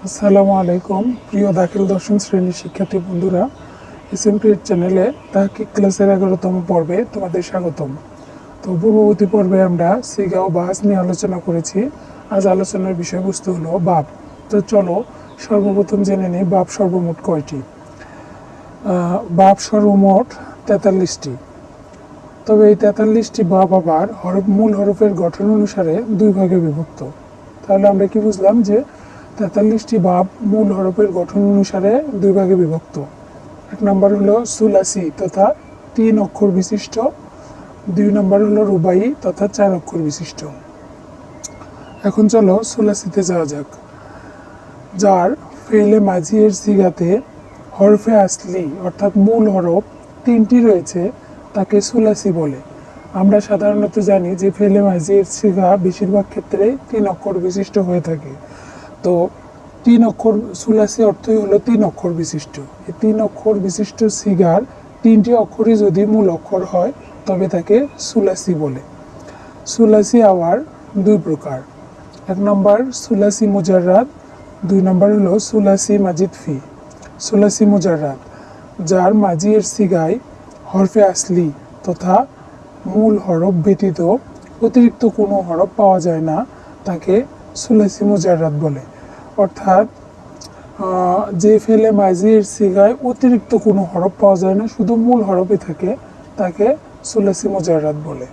আসসালামু আলাইকুম প্রিয় দাখিল দর্শন শ্রেণীর শিক্ষার্থী বন্ধুরা, এসএমপি চ্যানেলে তাহকিক ক্লাসের 11তম পর্বে তোমাদের স্বাগতম। তো পূর্ববর্তী পর্বে আমরা সিগা ও বাহাস নিয়ে আলোচনা করেছি। আজ আলোচনার বিষয়বস্তু হলো বাব। তো চলো সর্বপ্রথম জেনে নিই বাব সর্বমোট কয়টি। বাব সর্বমোট 43টি। তবে এই 43টি বাব আবার মূল হরফের গঠন অনুসারে দুই ভাগে বিভক্ত। তাহলে আমরা কি বুঝলাম যে 43টি বাব মূল হরফের গঠন অনুসারে দুই ভাগে বিভক্ত। এক নম্বর হলো সুলাসি তথা 3 অক্ষর বিশিষ্ট, 2 নম্বর হলো রুবাই তথা 4 অক্ষর বিশিষ্ট। এখন চলো সুলাসিতে যাওয়া যাক। যার ফেলে মাঝি এর সিগাতে হরফে আসলি অর্থাৎ মূল হরফ 3টি রয়েছে তাকে সুলাসি বলে। আমরা সাধারণত জানি যে ফেলে মাঝি এর সিগা বেশিরভাগ ক্ষেত্রে 3 অক্ষর বিশিষ্ট হয়ে থাকে। তো 3 অক্ষর সুলাসি অর্থই হলো 3 অক্ষর বিশিষ্ট। এই 3 অক্ষর বিশিষ্ট সিগার 3টি অক্ষরই যদি মূল অক্ষর হয় তবে তাকে সুলাসি বলে। সুলাসি আবার দুই প্রকার। এক নম্বর সুলাসি মুজাররাদ, 2 নম্বর হলো সুলাসি মাজিদ ফি। সুলাসি মুজাররাদ যার মাঝি এর সিগায় হরফে আসলি তথা মূল হরফ ব্যতীত অতিরিক্ত কোনো হরফ পাওয়া যায় না তাকে সুলাসি মুজাররাদ বলে। অর্থাৎ যে ফেলে মাঝির সিগায় অতিরিক্ত কোনো হরফ পাওয়া যায় না, শুধু মূল হরফে থাকে, তাকে সুলাসি মুজাররাদ বলে।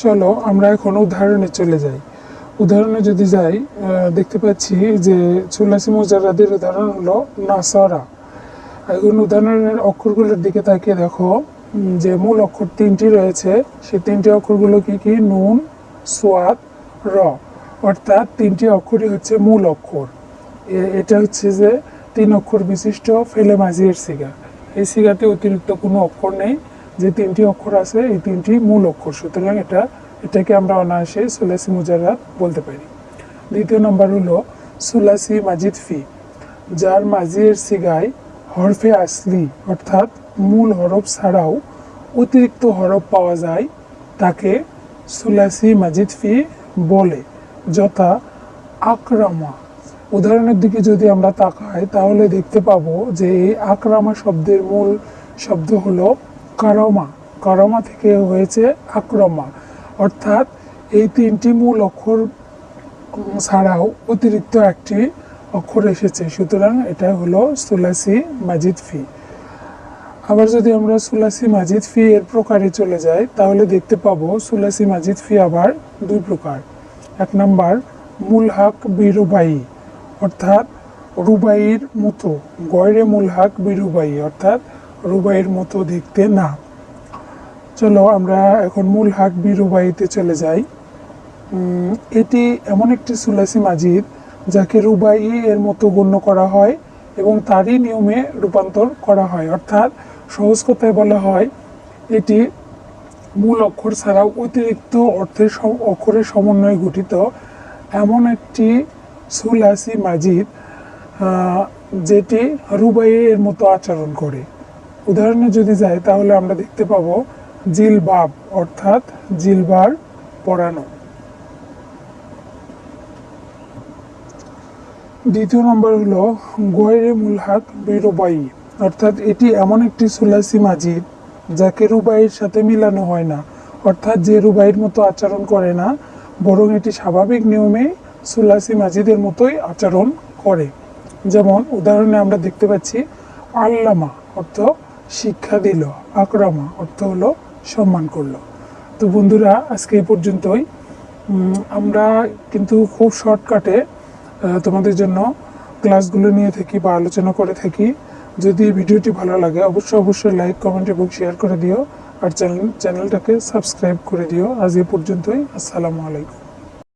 চলো আমরা এখন উদাহরণে চলে যাই। উদাহরণে যদি যাই দেখতে পাচ্ছি যে সুলাসি মুজাররাদের উদাহরণ হলো নাসারা। এখন উদাহরণের অক্ষরগুলোর দিকে তাকিয়ে দেখো যে মূল অক্ষর 3টি রয়েছে। সেই 3টি অক্ষরগুলো কি কি? নুন, সোয়াদ, র। অর্থাৎ 3টি অক্ষরই হচ্ছে মূল অক্ষর। এটা হচ্ছে যে 3 অক্ষর বিশিষ্ট ফেলে মাঝি এর সিগা। এই সিগাতে অতিরিক্ত কোনো অক্ষর নেই। যে 3টি অক্ষর আছে এই 3টি মূল অক্ষর, সুতরাং এটাকে আমরা অনায়াসে সুলাসি মুজাররাদ বলতে পারি। দ্বিতীয় নম্বর হলো সুলাসি মাজিদ ফি। যার মাঝি এর সিগায় হরফে আসলি অর্থাৎ মূল হরফ ছাড়াও অতিরিক্ত হরফ পাওয়া যায় তাকে সুলাসি মাজিদ ফি বলে, যথা আকরামা। উদাহরণের দিকে যদি আমরা তাকাই তাহলে দেখতে পাবো যে এই আকরামা শব্দের মূল শব্দ হলো কারমা। কারমা থেকে হয়েছে আক্রমা। অর্থাৎ এই 3টি মূল অক্ষর ছাড়াও অতিরিক্ত একটি অক্ষর এসেছে, সুতরাং এটা হলো সুলাসি মাজিদ ফি। আবার যদি আমরা সুলাসি মাজিদ ফি এর প্রকারে চলে যাই তাহলে দেখতে পাবো সুলাসি মাজিদ ফি আবার দুই প্রকার। এক নম্বর মুলহাক বিরুবাই, অর্থাৎ রুবাইয়ের মতো, গয়রে মুলহাক বিরুবাই অর্থাৎ রুবাইয়ের মতো দেখতে না। চলো আমরা এখন মুলহাক বিরুবাইতে চলে যাই। এটি এমন একটি সুলাসি মাজিদ যাকে রুবাই এর মতো গণ্য করা হয় এবং তারই নিয়মে রূপান্তর করা হয়। অর্থাৎ সহজ কথায় বলা হয় এটি মূল অক্ষর ছাড়াও অতিরিক্ত অক্ষরের সমন্বয়ে গঠিত এমন একটি সুলাসি মাজিদ যেটি রুবাই এর মতো আচরণ করে। উদাহরণে যদি যাই তাহলে আমরা দেখতে পাবো জিলবাব অর্থাৎ জিলবার পরানো। দ্বিতীয় নম্বর হলো গয়রে মুলহাক বিরুবাই, অর্থাৎ এটি এমন একটি সুলাসি মাজিদ যাকে রুবাইয়ের সাথে মিলানো হয় না, অর্থাৎ যে রুবাইয়ের মতো আচরণ করে না, বরং এটি স্বাভাবিক নিয়মে সুলাসি মাজিদের মতোই আচরণ করে। যেমন উদাহরণে আমরা দেখতে পাচ্ছি আল্লামা অর্থ শিক্ষা দিল, আকরামা অর্থ হলো সম্মান করলো। তো বন্ধুরা আজকে এই পর্যন্তই। আমরা কিন্তু খুব শর্টকাটে তোমাদের জন্য ক্লাসগুলো নিয়ে থাকি বা আলোচনা করে থাকি। যদি ভিডিওটি ভালো লাগে অবশ্যই লাইক, কমেন্ট এবং শেয়ার করে দিও, আর চ্যানেলটাকে সাবস্ক্রাইব করে দিও। আজ এই পর্যন্তই। আসসালামু আলাইকুম।